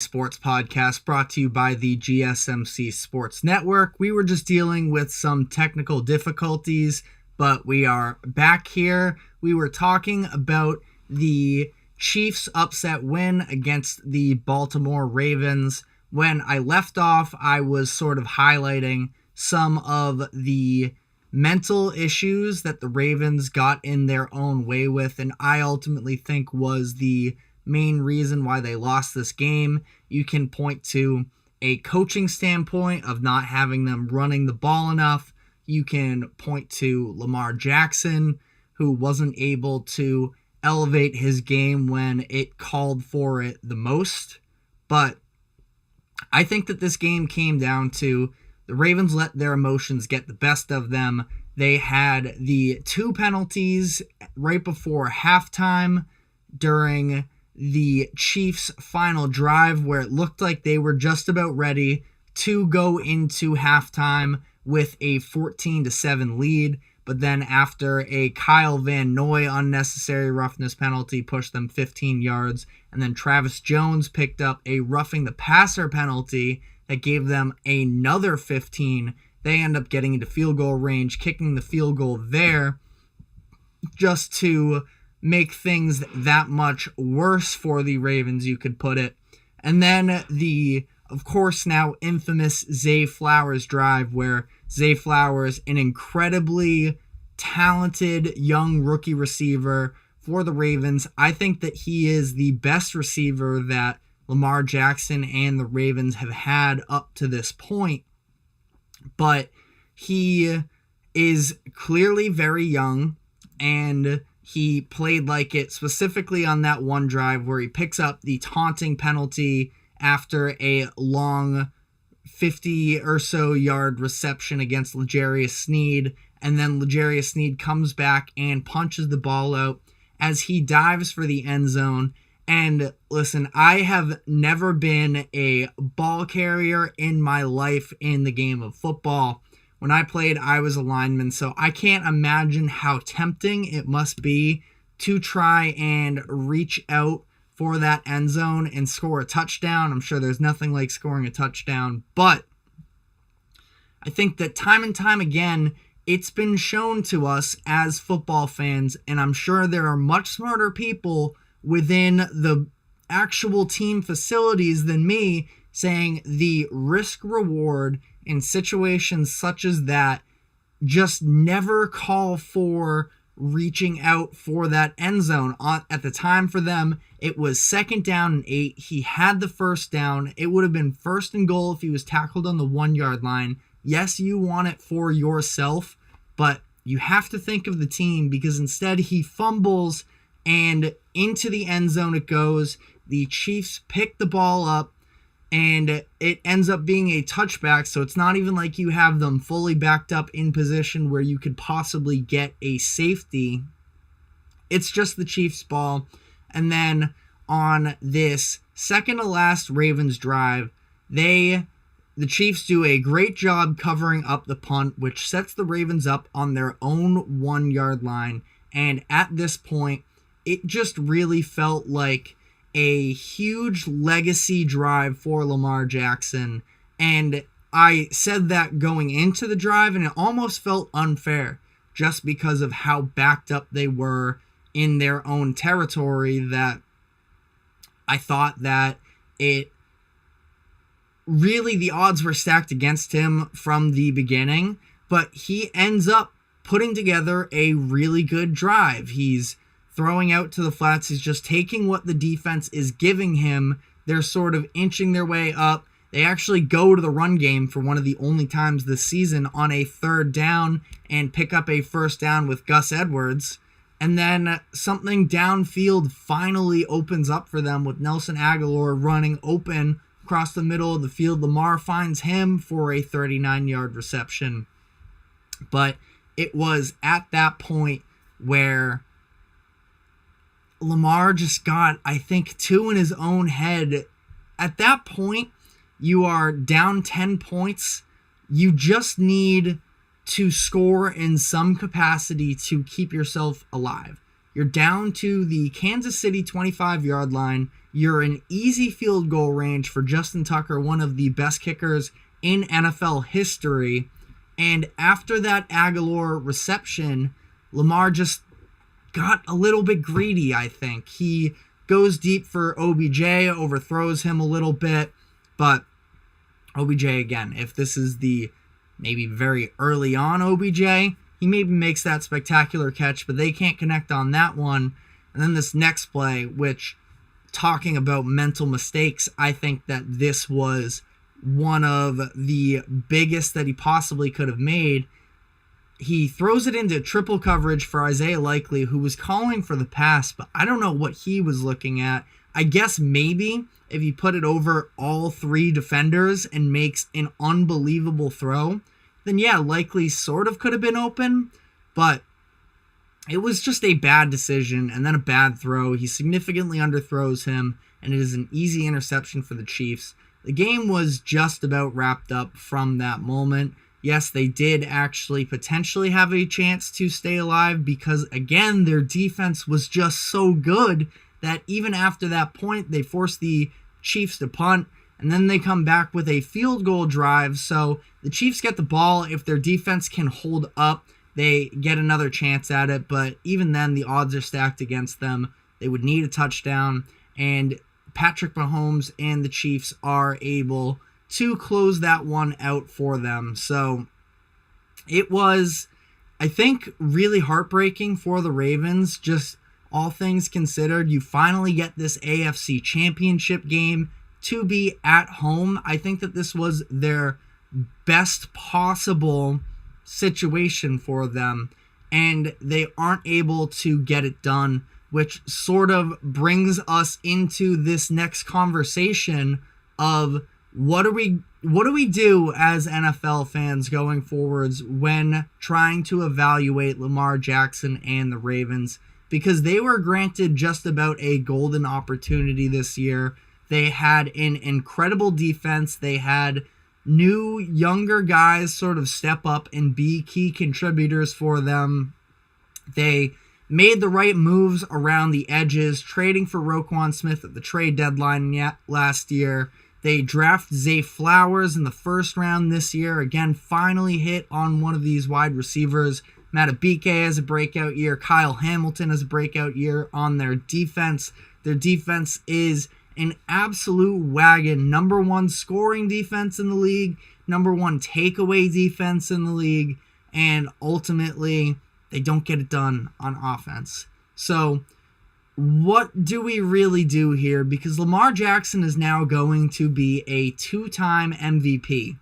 Sports podcast brought to you by the GSMC Sports Network. We were just dealing with some technical difficulties, but we are back here. We were talking about the Chiefs' upset win against the Baltimore Ravens. When I left off, I was sort of highlighting some of the mental issues that the Ravens got in their own way with, and I ultimately think was the main reason why they lost this game. You can point to a coaching standpoint of not having them running the ball enough. You can point to Lamar Jackson, who wasn't able to elevate his game when it called for it the most. But I think that this game came down to the Ravens let their emotions get the best of them. They had the two penalties right before halftime during the Chiefs' final drive, where it looked like they were just about ready to go into halftime with a 14-7 lead. But then after a Kyle Van Noy unnecessary roughness penalty pushed them 15 yards, and then Travis Jones picked up a roughing the passer penalty that gave them another 15. They end up getting into field goal range, kicking the field goal there just to make things that much worse for the Ravens, you could put it. And then the, of course, now infamous Zay Flowers drive, where Zay Flowers, an incredibly talented young rookie receiver for the Ravens. I think that he is the best receiver that Lamar Jackson and the Ravens have had up to this point. But he is clearly very young, and he played like it, specifically on that one drive where he picks up the taunting penalty after a long 50 or so yard reception against L'Jarius Sneed. And then L'Jarius Sneed comes back and punches the ball out as he dives for the end zone. And listen, I have never been a ball carrier in my life in the game of football. When I played, I was a lineman, so I can't imagine how tempting it must be to try and reach out for that end zone and score a touchdown. I'm sure there's nothing like scoring a touchdown, but I think that time and time again, it's been shown to us as football fans, and I'm sure there are much smarter people within the actual team facilities than me, saying the risk reward in situations such as that, just never call for reaching out for that end zone. At the time for them, it was 2nd down and 8. He had the first down. It would have been 1st and goal if he was tackled on the 1-yard line. Yes, you want it for yourself, but you have to think of the team, because instead he fumbles and into the end zone it goes. The Chiefs pick the ball up, and it ends up being a touchback, so it's not even like you have them fully backed up in position where you could possibly get a safety. It's just the Chiefs' ball. And then on this second-to-last Ravens drive, the Chiefs do a great job covering up the punt, which sets the Ravens up on their own 1-yard line. And at this point, it just really felt like a huge legacy drive for Lamar Jackson. And I said that going into the drive, and it almost felt unfair just because of how backed up they were in their own territory, that I thought that it really, the odds were stacked against him from the beginning, but he ends up putting together a really good drive. He's throwing out to the flats. He's just taking what the defense is giving him. They're sort of inching their way up. They actually go to the run game for one of the only times this season on a 3rd down and pick up a 1st down with Gus Edwards. And then something downfield finally opens up for them with Nelson Agholor running open across the middle of the field. Lamar finds him for a 39-yard reception. But it was at that point where Lamar just got, I think, 2 in his own head. At that point, you are down 10 points. You just need to score in some capacity to keep yourself alive. You're down to the Kansas City 25-yard line. You're an easy field goal range for Justin Tucker, one of the best kickers in NFL history. And after that Aguilar reception, Lamar just got a little bit greedy, I think. He goes deep for OBJ, overthrows him a little bit, but OBJ, again, if this is the maybe very early on OBJ, he maybe makes that spectacular catch, but they can't connect on that one. And then this next play, which, talking about mental mistakes, I think that this was one of the biggest that he possibly could have made. He throws it into triple coverage for Isaiah Likely, who was calling for the pass, but I don't know what he was looking at. I guess maybe if he put it over all three defenders and makes an unbelievable throw, then yeah, Likely sort of could have been open, but it was just a bad decision and then a bad throw. He significantly underthrows him, and it is an easy interception for the Chiefs. The game was just about wrapped up from that moment. Yes, they did actually potentially have a chance to stay alive because, again, their defense was just so good that even after that point, they forced the Chiefs to punt, and then they come back with a field goal drive. So the Chiefs get the ball. If their defense can hold up, they get another chance at it, but even then, the odds are stacked against them. They would need a touchdown, and Patrick Mahomes and the Chiefs are able to close that one out for them. So it was, I think, really heartbreaking for the Ravens, just all things considered. You finally get this AFC Championship game to be at home. I think that this was their best possible situation for them, and they aren't able to get it done, which sort of brings us into this next conversation of what do we do as NFL fans going forwards when trying to evaluate Lamar Jackson and the Ravens, because they were granted just about a golden opportunity this year. They had an incredible defense. They had new, younger guys sort of step up and be key contributors for them. They made the right moves around the edges, trading for Roquan Smith at the trade deadline last year. They draft Zay Flowers in the first round this year. Again, finally hit on one of these wide receivers. Matabike has a breakout year. Kyle Hamilton has a breakout year on their defense. Their defense is an absolute wagon. Number one scoring defense in the league, number one takeaway defense in the league, and ultimately they don't get it done on offense. So what do we really do here? Because Lamar Jackson is now going to be a two-time MVP.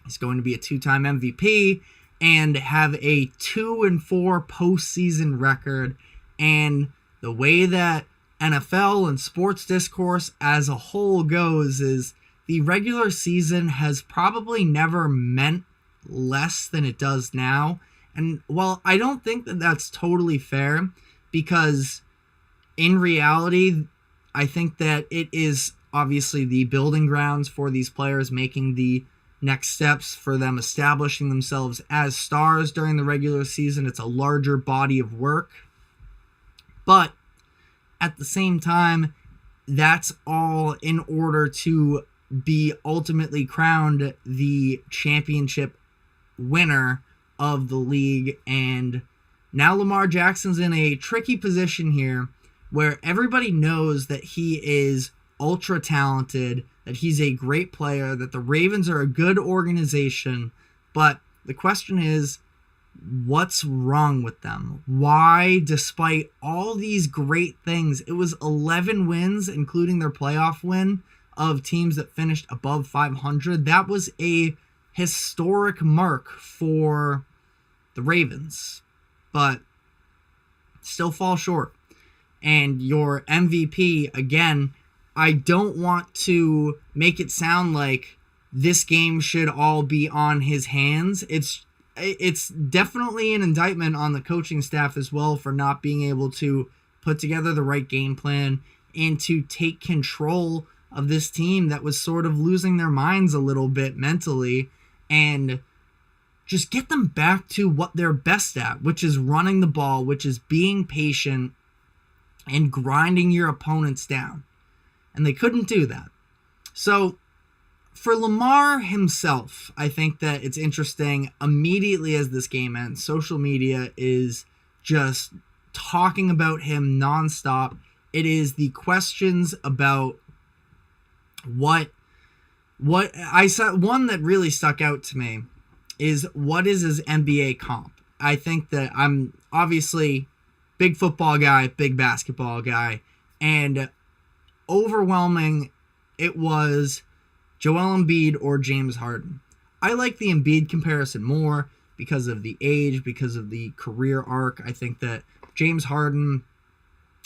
He's going to be a two-time MVP and have a 2-4 postseason record. And the way that NFL and sports discourse as a whole goes is the regular season has probably never meant less than it does now. And while I don't think that that's totally fair, because in reality, I think that it is obviously the building grounds for these players making the next steps, for them establishing themselves as stars during the regular season. It's a larger body of work. But at the same time, that's all in order to be ultimately crowned the championship winner of the league. And now Lamar Jackson's in a tricky position here where everybody knows that he is ultra talented, that he's a great player, that the Ravens are a good organization. But the question is, what's wrong with them? Why, despite all these great things, it was 11 wins, including their playoff win of teams that finished above 500. That was a historic mark for the Ravens, but still fall short. And your MVP, again, I don't want to make it sound like this game should all be on his hands. It's definitely an indictment on the coaching staff as well for not being able to put together the right game plan and to take control of this team that was sort of losing their minds a little bit mentally, and just get them back to what they're best at, which is running the ball, which is being patient and grinding your opponents down. and they couldn't do that. So for Lamar himself, I think that it's interesting. Immediately as this game ends, social media is just talking about him nonstop. It is the questions about what I saw. One that really stuck out to me is, what is his NBA comp? I think that I'm obviously big football guy, big basketball guy, and overwhelming it was Joel Embiid or James Harden. I like the Embiid comparison more because of the age, because of the career arc. I think that James Harden,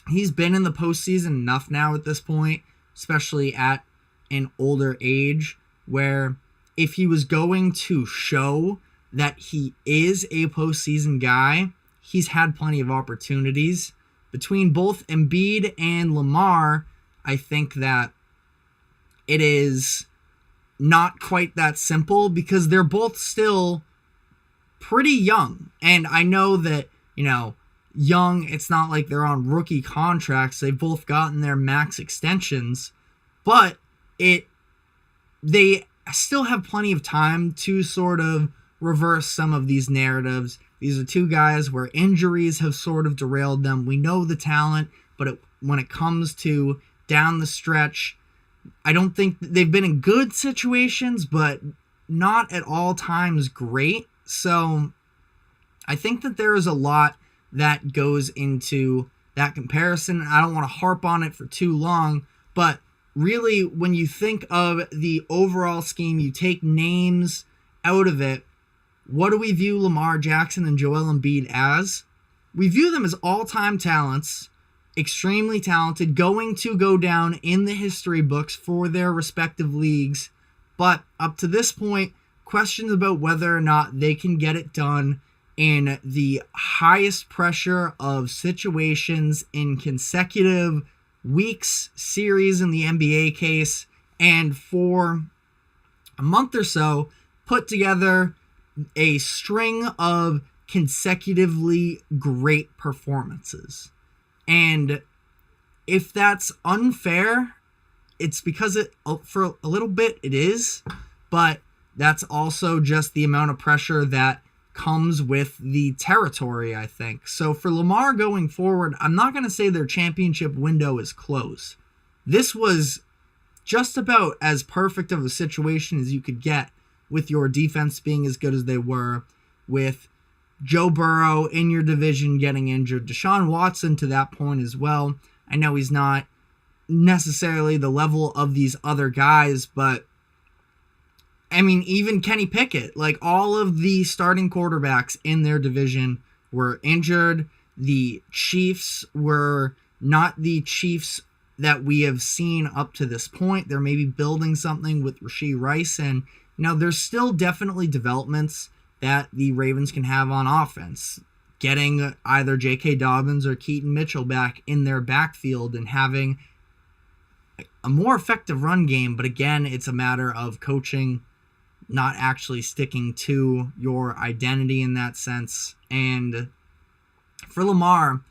he's been in the postseason enough now at this point, especially at an older age, where if he was going to show that he is a postseason guy, he's had plenty of opportunities. Between both Embiid and Lamar, I think that it is not quite that simple because they're both still pretty young. And I know that, young, it's not like they're on rookie contracts. They've both gotten their max extensions, but they still have plenty of time to sort of reverse some of these narratives. These are two guys where injuries have sort of derailed them. We know the talent, but when it comes to down the stretch, I don't think they've been in good situations, but not at all times great. So I think that there is a lot that goes into that comparison. I don't want to harp on it for too long, but really, when you think of the overall scheme, you take names out of it, what do we view Lamar Jackson and Joel Embiid as? We view them as all-time talents, extremely talented, going to go down in the history books for their respective leagues. But up to this point, questions about whether or not they can get it done in the highest pressure of situations in consecutive weeks, series in the NBA case, and for a month or so, put together a string of consecutively great performances. And if that's unfair, it's because for a little bit it is, but that's also just the amount of pressure that comes with the territory, I think. So for Lamar going forward, I'm not going to say their championship window is closed. This was just about as perfect of a situation as you could get, with your defense being as good as they were, with Joe Burrow in your division getting injured, Deshaun Watson to that point as well. I know he's not necessarily the level of these other guys, but I mean, even Kenny Pickett, like all of the starting quarterbacks in their division were injured. The Chiefs were not the Chiefs that we have seen up to this point. They're maybe building something with Rashee Rice, and there's still definitely developments that the Ravens can have on offense. Getting either J.K. Dobbins or Keaton Mitchell back in their backfield and having a more effective run game. But again, it's a matter of coaching, not actually sticking to your identity in that sense. And for Lamar,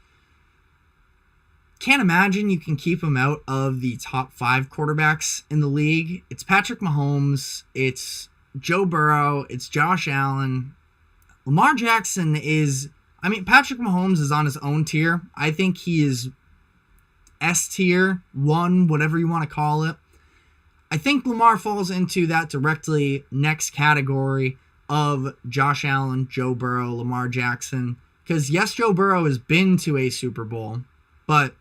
can't imagine you can keep him out of the top 5 quarterbacks in the league. It's Patrick Mahomes, it's Joe Burrow, it's Josh Allen. Lamar Jackson Patrick Mahomes is on his own tier. I think he is S tier, 1, whatever you want to call it. I think Lamar falls into that directly next category of Josh Allen, Joe Burrow, Lamar Jackson. Because yes, Joe Burrow has been to a Super Bowl, but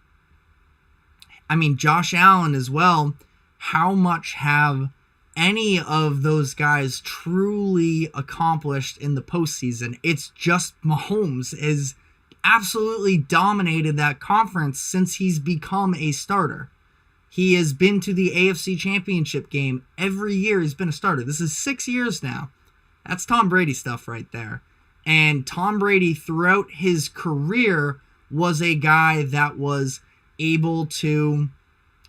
Josh Allen as well. How much have any of those guys truly accomplished in the postseason? It's just Mahomes has absolutely dominated that conference since he's become a starter. He has been to the AFC Championship game every year. He's been a starter. This is 6 years now. That's Tom Brady stuff right there. And Tom Brady, throughout his career, was a guy that was able to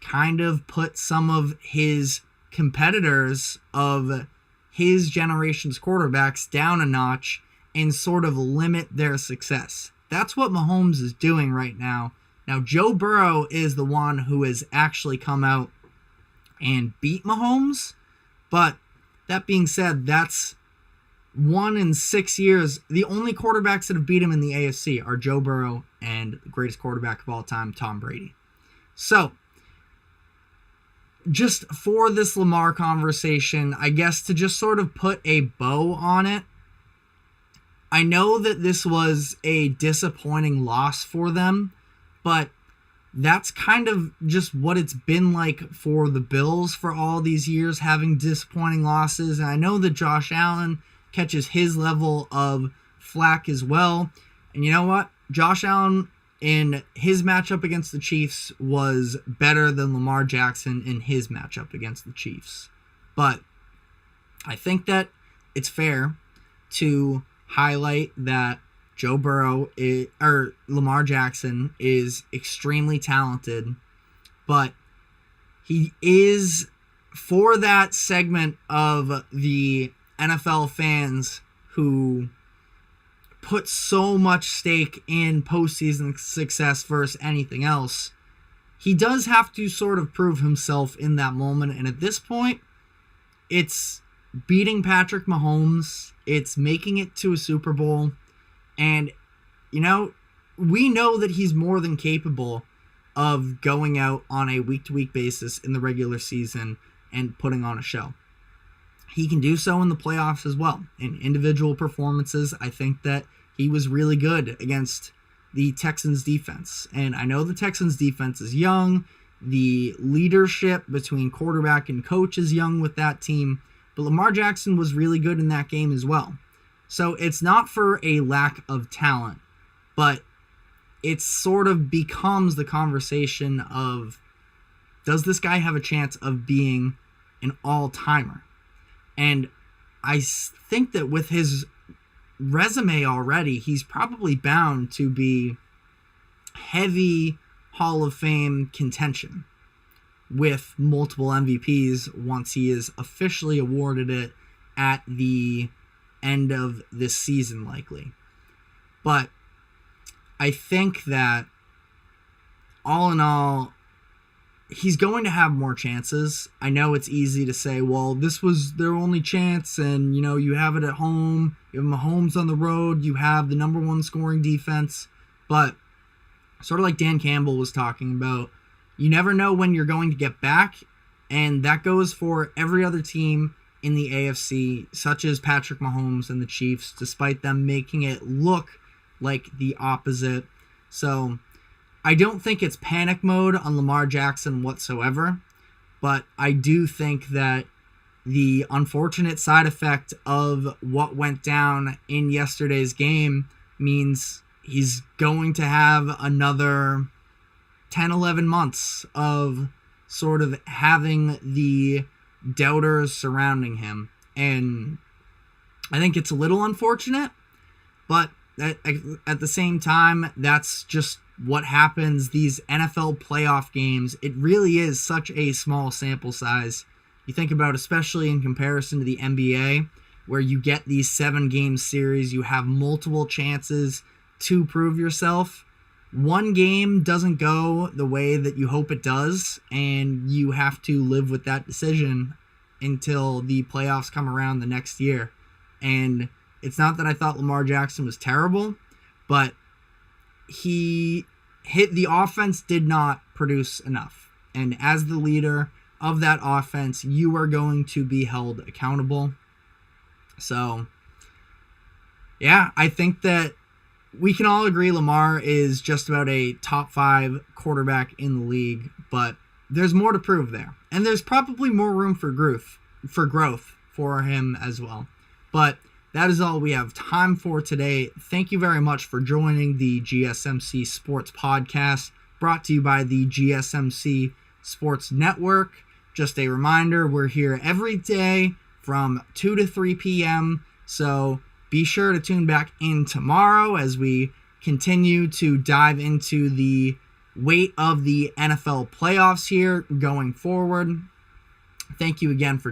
kind of put some of his competitors of his generation's quarterbacks down a notch and sort of limit their success. That's what Mahomes is doing right now. Now, Joe Burrow is the one who has actually come out and beat Mahomes. But that being said, that's 1 in 6 years. The only quarterbacks that have beat him in the AFC are Joe Burrow and the greatest quarterback of all time, Tom Brady. So, just for this Lamar conversation, I guess to just sort of put a bow on it, I know that this was a disappointing loss for them, but that's kind of just what it's been like for the Bills for all these years, having disappointing losses. And I know that Josh Allen catches his level of flack as well. And you know what? Josh Allen in his matchup against the Chiefs was better than Lamar Jackson in his matchup against the Chiefs. But I think that it's fair to highlight that Joe Burrow or Lamar Jackson is extremely talented, but he is, for that segment of the NFL fans who put so much stake in postseason success versus anything else, he does have to sort of prove himself in that moment. And at this point, it's beating Patrick Mahomes, it's making it to a Super Bowl, and, you know, we know that he's more than capable of going out on a week-to-week basis in the regular season and putting on a show. He can do so in the playoffs as well. In individual performances, I think that he was really good against the Texans defense. And I know the Texans defense is young. The leadership between quarterback and coach is young with that team. But Lamar Jackson was really good in that game as well. So it's not for a lack of talent, but it sort of becomes the conversation of, does this guy have a chance of being an all-timer? And I think that with his resume already, he's probably bound to be heavy Hall of Fame contention with multiple MVPs once he is officially awarded it at the end of this season, likely. But I think that all in all, he's going to have more chances. I know it's easy to say, well, this was their only chance, and, you know, you have it at home, you have Mahomes on the road, you have the number one scoring defense, but sort of like Dan Campbell was talking about, you never know when you're going to get back, and that goes for every other team in the AFC, such as Patrick Mahomes and the Chiefs, despite them making it look like the opposite. So I don't think it's panic mode on Lamar Jackson whatsoever, but I do think that the unfortunate side effect of what went down in yesterday's game means he's going to have another 10, 11 months of sort of having the doubters surrounding him. And I think it's a little unfortunate, but at the same time, that's just what happens. These NFL playoff games, it really is such a small sample size. You think about, especially in comparison to the NBA, where you get these 7-game series, you have multiple chances to prove yourself. One game doesn't go the way that you hope it does, and you have to live with that decision until the playoffs come around the next year. And it's not that I thought Lamar Jackson was terrible, but the offense did not produce enough. And as the leader of that offense, you are going to be held accountable. So, yeah, I think that we can all agree Lamar is just about a top 5 quarterback in the league, but there's more to prove there. And there's probably more room for growth for him as well. But that is all we have time for today. Thank you very much for joining the GSMC Sports Podcast, brought to you by the GSMC Sports Network. Just a reminder, we're here every day from 2 to 3 p.m., so be sure to tune back in tomorrow as we continue to dive into the weight of the NFL playoffs here going forward. Thank you again for